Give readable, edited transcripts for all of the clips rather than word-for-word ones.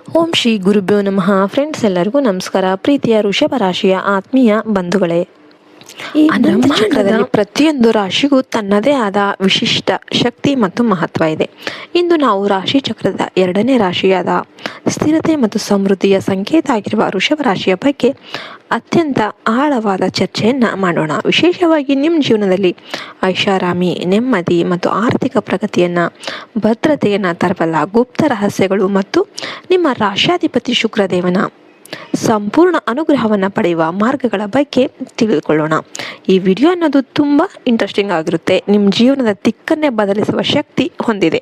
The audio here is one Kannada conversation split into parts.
ಓಂ ಶ್ರೀ ಗುರುಭ್ಯೋ ನಮಃ. ಫ್ರೆಂಡ್ಸ್, ಎಲ್ಲರಿಗೂ ನಮಸ್ಕಾರ. ಪ್ರೀತಿಯ ವೃಷಭ ರಾಶಿಯ ಆತ್ಮೀಯ ಬಂಧುಗಳೇ, ಈ ಬ್ರಹ್ಮಾಂಡದಲ್ಲಿ ಪ್ರತಿಯೊಂದು ರಾಶಿಗೂ ತನ್ನದೇ ಆದ ವಿಶಿಷ್ಟ ಶಕ್ತಿ ಮತ್ತು ಮಹತ್ವ ಇದೆ. ಇಂದು ನಾವು ರಾಶಿ ಚಕ್ರದ 2ನೇ ರಾಶಿಯಾದ ಸ್ಥಿರತೆ ಮತ್ತು ಸಮೃದ್ಧಿಯ ಸಂಕೇತ ಆಗಿರುವ ವೃಷಭ ರಾಶಿಯ ಬಗ್ಗೆ ಅತ್ಯಂತ ಆಳವಾದ ಚರ್ಚೆಯನ್ನು ಮಾಡೋಣ. ವಿಶೇಷವಾಗಿ ನಿಮ್ಮ ಜೀವನದಲ್ಲಿ ಐಷಾರಾಮಿ, ನೆಮ್ಮದಿ ಮತ್ತು ಆರ್ಥಿಕ ಪ್ರಗತಿಯನ್ನು, ಭದ್ರತೆಯನ್ನು ತರಬಲ್ಲ ಗುಪ್ತ ರಹಸ್ಯಗಳು ಮತ್ತು ನಿಮ್ಮ ರಾಶ್ಯಾಧಿಪತಿ ಶುಕ್ರದೇವನ ಸಂಪೂರ್ಣ ಅನುಗ್ರಹವನ್ನು ಪಡೆಯುವ ಮಾರ್ಗಗಳ ಬಗ್ಗೆ ತಿಳಿದುಕೊಳ್ಳೋಣ. ಈ ವಿಡಿಯೋ ಅನ್ನೋದು ತುಂಬ ಇಂಟ್ರೆಸ್ಟಿಂಗ್ ಆಗಿರುತ್ತೆ. ನಿಮ್ಮ ಜೀವನದ ದಿಕ್ಕನ್ನೇ ಬದಲಿಸುವ ಶಕ್ತಿ ಹೊಂದಿದೆ.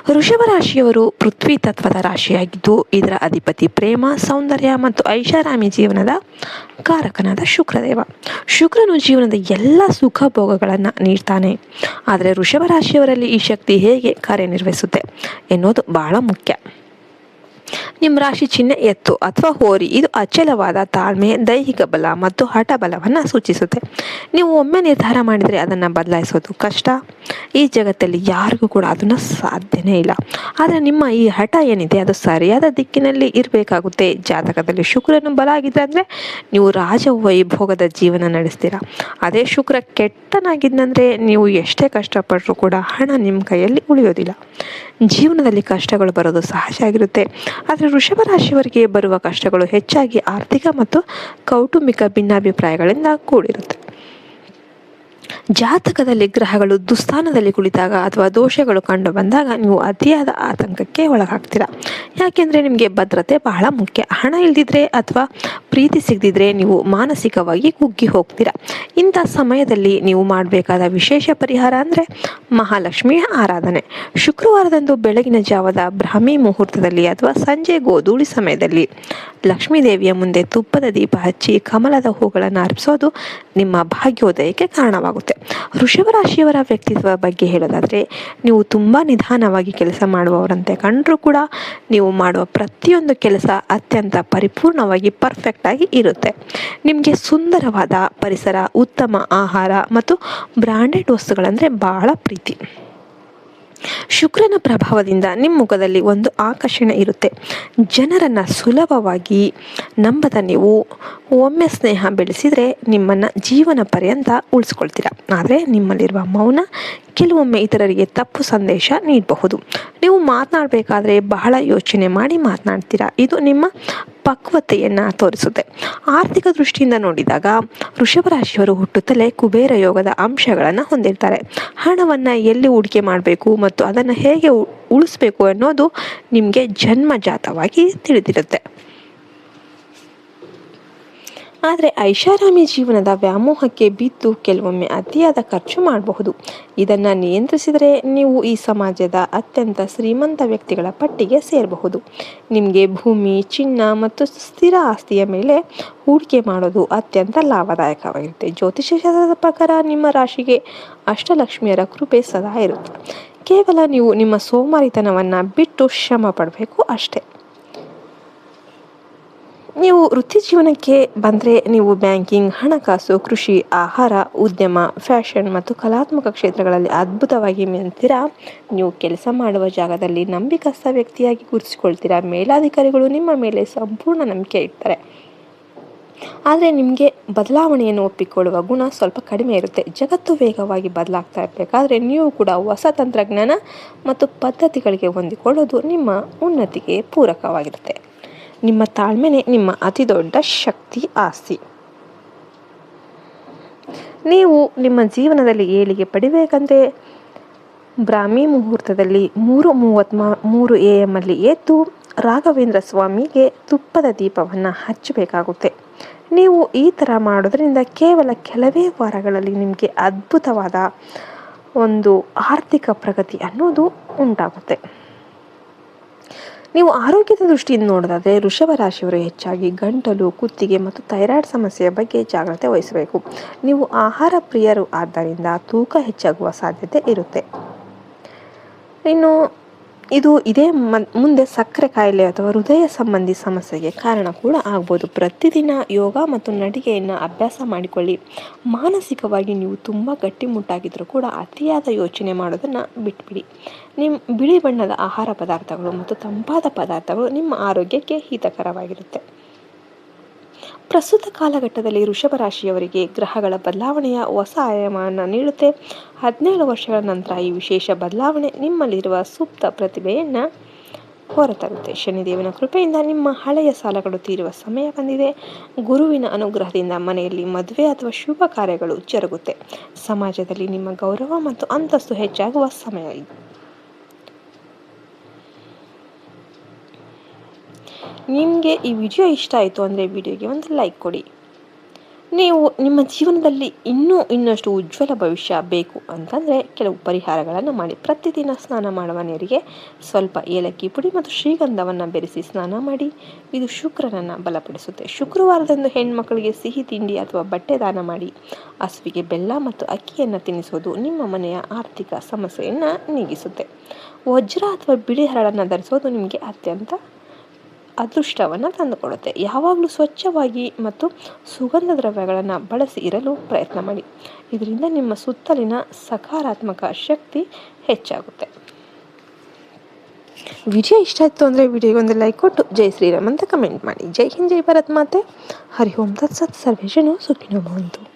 ವೃಷಭ ರಾಶಿಯವರು ಪೃಥ್ವಿ ತತ್ವದ ರಾಶಿಯಾಗಿದ್ದು, ಇದರ ಅಧಿಪತಿ ಪ್ರೇಮ, ಸೌಂದರ್ಯ ಮತ್ತು ಐಷಾರಾಮಿ ಜೀವನದ ಕಾರಕನಾದ ಶುಕ್ರದೇವ. ಶುಕ್ರನು ಜೀವನದ ಎಲ್ಲ ಸುಖ ಭೋಗಗಳನ್ನು ನೀಡ್ತಾನೆ. ಆದರೆ ವೃಷಭ ರಾಶಿಯವರಲ್ಲಿ ಈ ಶಕ್ತಿ ಹೇಗೆ ಕಾರ್ಯನಿರ್ವಹಿಸುತ್ತೆ ಎನ್ನುವುದು ಬಹಳ ಮುಖ್ಯ. ನಿಮ್ಮ ರಾಶಿ ಚಿಹ್ನೆ ಎತ್ತು ಅಥವಾ ಹೋರಿ. ಇದು ಅಚಲವಾದ ತಾಳ್ಮೆ, ದೈಹಿಕ ಬಲ ಮತ್ತು ಹಠ ಬಲವನ್ನು ಸೂಚಿಸುತ್ತೆ. ನೀವು ಒಮ್ಮೆ ನಿರ್ಧಾರ ಮಾಡಿದರೆ ಅದನ್ನು ಬದಲಾಯಿಸೋದು ಕಷ್ಟ. ಈ ಜಗತ್ತಲ್ಲಿ ಯಾರಿಗೂ ಕೂಡ ಅದನ್ನು ಸಾಧ್ಯನೇ ಇಲ್ಲ. ಆದರೆ ನಿಮ್ಮ ಈ ಹಠ ಏನಿದೆ ಅದು ಸರಿಯಾದ ದಿಕ್ಕಿನಲ್ಲಿ ಇರಬೇಕಾಗುತ್ತೆ. ಜಾತಕದಲ್ಲಿ ಶುಕ್ರನು ಬಲ ಆಗಿದ್ರೆ ಅಂದರೆ ನೀವು ರಾಜವೈಭೋಗದ ಜೀವನ ನಡೆಸ್ತೀರಾ. ಅದೇ ಶುಕ್ರ ಕೆಟ್ಟನಾಗಿದ್ದಂದರೆ ನೀವು ಎಷ್ಟೇ ಕಷ್ಟಪಟ್ಟರೂ ಕೂಡ ಹಣ ನಿಮ್ಮ ಕೈಯಲ್ಲಿ ಉಳಿಯೋದಿಲ್ಲ. ಜೀವನದಲ್ಲಿ ಕಷ್ಟಗಳು ಬರೋದು ಸಹಜ ಆಗಿರುತ್ತೆ. ಆದರೆ ವೃಷಭ ರಾಶಿಯವರಿಗೆ ಬರುವ ಕಷ್ಟಗಳು ಹೆಚ್ಚಾಗಿ ಆರ್ಥಿಕ ಮತ್ತು ಕೌಟುಂಬಿಕ ಭಿನ್ನಾಭಿಪ್ರಾಯಗಳಿಂದ ಕೂಡಿರುತ್ತೆ. ಜಾತಕದಲ್ಲಿ ಗ್ರಹಗಳು ದುಸ್ಥಾನದಲ್ಲಿ ಕುಳಿತಾಗ ಅಥವಾ ದೋಷಗಳು ಕಂಡು ಬಂದಾಗ ನೀವು ಅತಿಯಾದ ಆತಂಕಕ್ಕೆ ಒಳಗಾಗ್ತೀರಾ. ಯಾಕೆಂದರೆ ನಿಮಗೆ ಭದ್ರತೆ ಬಹಳ ಮುಖ್ಯ. ಹಣ ಇಲ್ದಿದ್ರೆ ಅಥವಾ ಪ್ರೀತಿ ಸಿಗದಿದ್ರೆ ನೀವು ಮಾನಸಿಕವಾಗಿ ಕುಗ್ಗಿ ಹೋಗ್ತೀರಾ. ಇಂಥ ಸಮಯದಲ್ಲಿ ನೀವು ಮಾಡಬೇಕಾದ ವಿಶೇಷ ಪರಿಹಾರ ಅಂದರೆ ಮಹಾಲಕ್ಷ್ಮಿಯ ಆರಾಧನೆ. ಶುಕ್ರವಾರದಂದು ಬೆಳಗಿನ ಜಾವದ ಬ್ರಾಹ್ಮಿ ಮುಹೂರ್ತದಲ್ಲಿ ಅಥವಾ ಸಂಜೆ ಗೋಧೂಳಿ ಸಮಯದಲ್ಲಿ ಲಕ್ಷ್ಮೀ ದೇವಿಯ ಮುಂದೆ ತುಪ್ಪದ ದೀಪ ಹಚ್ಚಿ ಕಮಲದ ಹೂಗಳನ್ನು ಅರ್ಪಿಸೋದು ನಿಮ್ಮ ಭಾಗ್ಯೋದಯಕ್ಕೆ ಕಾರಣವಾಗುತ್ತೆ. ವೃಷಭ ರಾಶಿಯವರ ವ್ಯಕ್ತಿತ್ವ ಬಗ್ಗೆ ಹೇಳೋದಾದರೆ, ನೀವು ತುಂಬ ನಿಧಾನವಾಗಿ ಕೆಲಸ ಮಾಡುವವರಂತೆ ಕಂಡರೂ ಕೂಡ ನೀವು ಮಾಡುವ ಪ್ರತಿಯೊಂದು ಕೆಲಸ ಅತ್ಯಂತ ಪರಿಪೂರ್ಣವಾಗಿ ಪರ್ಫೆಕ್ಟ್ ಆಗಿ ಇರುತ್ತೆ. ನಿಮಗೆ ಸುಂದರವಾದ ಪರಿಸರ, ಉತ್ತಮ ಆಹಾರ ಮತ್ತು ಬ್ರಾಂಡೆಡ್ ವಸ್ತುಗಳಂದರೆ ಬಹಳ ಪ್ರೀತಿ. ಶುಕ್ರನ ಪ್ರಭಾವದಿಂದ ನಿಮ್ಮ ಮುಖದಲ್ಲಿ ಒಂದು ಆಕರ್ಷಣೆ ಇರುತ್ತೆ. ಜನರನ್ನು ಸುಲಭವಾಗಿ ನಂಬದ ನೀವು ಒಮ್ಮೆ ಸ್ನೇಹ ಬೆಳೆಸಿದರೆ ನಿಮ್ಮನ್ನು ಜೀವನ ಪರ್ಯಂತ ಉಳಿಸ್ಕೊಳ್ತೀರಾ. ಆದರೆ ನಿಮ್ಮಲ್ಲಿರುವ ಮೌನ ಕೆಲವೊಮ್ಮೆ ಇತರರಿಗೆ ತಪ್ಪು ಸಂದೇಶ ನೀಡಬಹುದು. ನೀವು ಮಾತನಾಡಬೇಕಾದ್ರೆ ಬಹಳ ಯೋಚನೆ ಮಾಡಿ ಮಾತನಾಡ್ತೀರಾ. ಇದು ನಿಮ್ಮ ಪಕ್ವತೆಯನ್ನು ತೋರಿಸುತ್ತೆ. ಆರ್ಥಿಕ ದೃಷ್ಟಿಯಿಂದ ನೋಡಿದಾಗ ವೃಷಭ ರಾಶಿಯವರು ಹುಟ್ಟುತ್ತಲೇ ಕುಬೇರ ಯೋಗದ ಅಂಶಗಳನ್ನು ಹೊಂದಿರ್ತಾರೆ. ಹಣವನ್ನು ಎಲ್ಲಿ ಹೂಡಿಕೆ ಮಾಡಬೇಕು ಮತ್ತು ಅದನ್ನು ಹೇಗೆ ಉಳಿಸ್ಬೇಕು ಅನ್ನೋದು ನಿಮಗೆ ಜನ್ಮಜಾತವಾಗಿ ತಿಳಿದಿರುತ್ತೆ. ಆದರೆ ಐಷಾರಾಮಿ ಜೀವನದ ವ್ಯಾಮೋಹಕ್ಕೆ ಬಿದ್ದು ಕೆಲವೊಮ್ಮೆ ಅತಿಯಾದ ಖರ್ಚು ಮಾಡಬಹುದು. ಇದನ್ನು ನಿಯಂತ್ರಿಸಿದರೆ ನೀವು ಈ ಸಮಾಜದ ಅತ್ಯಂತ ಶ್ರೀಮಂತ ವ್ಯಕ್ತಿಗಳ ಪಟ್ಟಿಗೆ ಸೇರಬಹುದು. ನಿಮಗೆ ಭೂಮಿ, ಚಿನ್ನ ಮತ್ತು ಸ್ಥಿರ ಆಸ್ತಿಯ ಮೇಲೆ ಹೂಡಿಕೆ ಮಾಡೋದು ಅತ್ಯಂತ ಲಾಭದಾಯಕವಾಗಿರುತ್ತೆ. ಜ್ಯೋತಿಷ್ಯ ಶಾಸ್ತ್ರದ ಪ್ರಕಾರ ನಿಮ್ಮ ರಾಶಿಗೆ ಅಷ್ಟಲಕ್ಷ್ಮಿಯರ ಕೃಪೆ ಸದಾ ಇರುತ್ತೆ. ಕೇವಲ ನೀವು ನಿಮ್ಮ ಸೋಮಾರಿತನವನ್ನು ಬಿಟ್ಟು ಶ್ರಮ ಪಡಬೇಕು ಅಷ್ಟೇ. ನೀವು ವೃತ್ತಿ ಜೀವನಕ್ಕೆ ಬಂದರೆ ನೀವು ಬ್ಯಾಂಕಿಂಗ್, ಹಣಕಾಸು, ಕೃಷಿ, ಆಹಾರ, ಉದ್ಯಮ, ಫ್ಯಾಷನ್ ಮತ್ತು ಕಲಾತ್ಮಕ ಕ್ಷೇತ್ರಗಳಲ್ಲಿ ಅದ್ಭುತವಾಗಿ ಮೆಂತೀರಾ. ನೀವು ಕೆಲಸ ಮಾಡುವ ಜಾಗದಲ್ಲಿ ನಂಬಿಕಸ್ಥ ವ್ಯಕ್ತಿಯಾಗಿ ಗುರುತಿಸಿಕೊಳ್ತೀರಾ. ಮೇಲಾಧಿಕಾರಿಗಳು ನಿಮ್ಮ ಮೇಲೆ ಸಂಪೂರ್ಣ ನಂಬಿಕೆ ಇಡ್ತಾರೆ. ಆದರೆ ನಿಮಗೆ ಬದಲಾವಣೆಯನ್ನು ಒಪ್ಪಿಕೊಳ್ಳುವ ಗುಣ ಸ್ವಲ್ಪ ಕಡಿಮೆ ಇರುತ್ತೆ. ಜಗತ್ತು ವೇಗವಾಗಿ ಬದಲಾಗ್ತಾ ಇರಬೇಕಾದ್ರೆ ನೀವು ಕೂಡ ಹೊಸ ತಂತ್ರಜ್ಞಾನ ಮತ್ತು ಪದ್ಧತಿಗಳಿಗೆ ಹೊಂದಿಕೊಳ್ಳೋದು ನಿಮ್ಮ ಉನ್ನತಿಗೆ ಪೂರಕವಾಗಿರುತ್ತೆ. ನಿಮ್ಮ ತಾಳ್ಮೆನೇ ನಿಮ್ಮ ಅತಿ ದೊಡ್ಡ ಶಕ್ತಿ, ಆಸ್ತಿ. ನೀವು ನಿಮ್ಮ ಜೀವನದಲ್ಲಿ ಏಳಿಗೆ ಪಡಿಬೇಕಂದ್ರೆ ಬ್ರಾಹ್ಮಿ ಮುಹೂರ್ತದಲ್ಲಿ 3:33 AM ಅಲ್ಲಿ ಎದ್ದು ರಾಘವೇಂದ್ರ ಸ್ವಾಮಿಗೆ ತುಪ್ಪದ ದೀಪವನ್ನು ಹಚ್ಚಬೇಕಾಗುತ್ತೆ. ನೀವು ಈ ಥರ ಮಾಡೋದ್ರಿಂದ ಕೇವಲ ಕೆಲವೇ ವಾರಗಳಲ್ಲಿ ನಿಮಗೆ ಅದ್ಭುತವಾದ ಒಂದು ಆರ್ಥಿಕ ಪ್ರಗತಿ ಅನ್ನೋದು ಉಂಟಾಗುತ್ತೆ. ನೀವು ಆರೋಗ್ಯದ ದೃಷ್ಟಿಯಿಂದ ನೋಡೋದಾದರೆ ವೃಷಭ ರಾಶಿಯವರು ಹೆಚ್ಚಾಗಿ ಗಂಟಲು, ಕುತ್ತಿಗೆ ಮತ್ತು ಥೈರಾಯ್ಡ್ ಸಮಸ್ಯೆಯ ಬಗ್ಗೆ ಜಾಗ್ರತೆ ವಹಿಸಬೇಕು. ನೀವು ಆಹಾರ ಪ್ರಿಯರು ಆದ್ದರಿಂದ ತೂಕ ಹೆಚ್ಚಾಗುವ ಸಾಧ್ಯತೆ ಇರುತ್ತೆ. ಇನ್ನು ಇದೇ ಮುಂದೆ ಸಕ್ಕರೆ ಕಾಯಿಲೆ ಅಥವಾ ಹೃದಯ ಸಂಬಂಧಿ ಸಮಸ್ಯೆಗೆ ಕಾರಣ ಕೂಡ ಆಗ್ಬೋದು. ಪ್ರತಿದಿನ ಯೋಗ ಮತ್ತು ನಡಿಗೆಯನ್ನು ಅಭ್ಯಾಸ ಮಾಡಿಕೊಳ್ಳಿ. ಮಾನಸಿಕವಾಗಿ ನೀವು ತುಂಬ ಗಟ್ಟಿಮುಟ್ಟಾಗಿದ್ದರೂ ಕೂಡ ಅತಿಯಾದ ಯೋಚನೆ ಮಾಡೋದನ್ನು ಬಿಟ್ಬಿಡಿ. ಬಿಳಿ ಬಣ್ಣದ ಆಹಾರ ಪದಾರ್ಥಗಳು ಮತ್ತು ತಂಪಾದ ಪದಾರ್ಥಗಳು ನಿಮ್ಮ ಆರೋಗ್ಯಕ್ಕೆ ಹಿತಕರವಾಗಿರುತ್ತೆ. ಪ್ರಸ್ತುತ ಕಾಲಘಟ್ಟದಲ್ಲಿ ವೃಷಭ ರಾಶಿಯವರಿಗೆ ಗ್ರಹಗಳ ಬದಲಾವಣೆಯ ಹೊಸ ಆಯಾಮವನ್ನು ನೀಡುತ್ತೆ. 17 ವರ್ಷಗಳ ನಂತರ ಈ ವಿಶೇಷ ಬದಲಾವಣೆ ನಿಮ್ಮಲ್ಲಿರುವ ಸುಪ್ತ ಪ್ರತಿಭೆಯನ್ನು ಹೊರತರುತ್ತೆ. ಶನಿದೇವನ ಕೃಪೆಯಿಂದ ನಿಮ್ಮ ಹಳೆಯ ಸಾಲಗಳು ತೀರುವ ಸಮಯ ಬಂದಿದೆ. ಗುರುವಿನ ಅನುಗ್ರಹದಿಂದ ಮನೆಯಲ್ಲಿ ಮದುವೆ ಅಥವಾ ಶುಭ ಕಾರ್ಯಗಳು ಜರುಗುತ್ತೆ. ಸಮಾಜದಲ್ಲಿ ನಿಮ್ಮ ಗೌರವ ಮತ್ತು ಅಂತಸ್ತು ಹೆಚ್ಚಾಗುವ ಸಮಯ ಇದು. ನಿಮಗೆ ಈ ವಿಡಿಯೋ ಇಷ್ಟ ಆಯಿತು ಅಂದರೆ ವಿಡಿಯೋಗೆ ಒಂದು ಲೈಕ್ ಕೊಡಿ. ನೀವು ನಿಮ್ಮ ಜೀವನದಲ್ಲಿ ಇನ್ನಷ್ಟು ಉಜ್ವಲ ಭವಿಷ್ಯ ಬೇಕು ಅಂತಂದರೆ ಕೆಲವು ಪರಿಹಾರಗಳನ್ನು ಮಾಡಿ. ಪ್ರತಿದಿನ ಸ್ನಾನ ಮಾಡುವ ನೀರಿಗೆ ಸ್ವಲ್ಪ ಏಲಕ್ಕಿ ಪುಡಿ ಮತ್ತು ಶ್ರೀಗಂಧವನ್ನು ಬೆರೆಸಿ ಸ್ನಾನ ಮಾಡಿ. ಇದು ಶುಕ್ರನನ್ನು ಬಲಪಡಿಸುತ್ತೆ. ಶುಕ್ರವಾರದಂದು ಹೆಣ್ಮಕ್ಕಳಿಗೆ ಸಿಹಿ ತಿಂಡಿ ಅಥವಾ ಬಟ್ಟೆ ದಾನ ಮಾಡಿ. ಹಸುವಿಗೆ ಬೆಲ್ಲ ಮತ್ತು ಅಕ್ಕಿಯನ್ನು ತಿನ್ನಿಸೋದು ನಿಮ್ಮ ಮನೆಯ ಆರ್ಥಿಕ ಸಮಸ್ಯೆಯನ್ನು ನೀಗಿಸುತ್ತೆ. ವಜ್ರ ಅಥವಾ ಬಿಳಿ ಹರಳನ್ನು ಧರಿಸೋದು ನಿಮಗೆ ಅತ್ಯಂತ ಅದೃಷ್ಟವನ್ನು ತಂದುಕೊಡುತ್ತೆ. ಯಾವಾಗಲೂ ಸ್ವಚ್ಛವಾಗಿ ಮತ್ತು ಸುಗಂಧ ದ್ರವ್ಯಗಳನ್ನು ಬಳಸಿ ಇರಲು ಪ್ರಯತ್ನ ಮಾಡಿ. ಇದರಿಂದ ನಿಮ್ಮ ಸುತ್ತಲಿನ ಸಕಾರಾತ್ಮಕ ಶಕ್ತಿ ಹೆಚ್ಚಾಗುತ್ತೆ. ವಿಡಿಯೋ ಇಷ್ಟ ಆಯಿತು ಅಂದರೆ ವಿಡಿಯೋಗೆ ಒಂದು ಲೈಕ್ ಕೊಟ್ಟು ಜೈ ಶ್ರೀರಾಮ್ ಅಂತ ಕಮೆಂಟ್ ಮಾಡಿ. ಜೈ ಹಿಂದ್, ಜೈ ಭಾರತ್ ಮಾತೆ. ಹರಿ ಓಂ ತತ್ಸತ್. ಸರ್ವೇ ಜನೋ ಸುಖಿನೋ ಭವಂತು.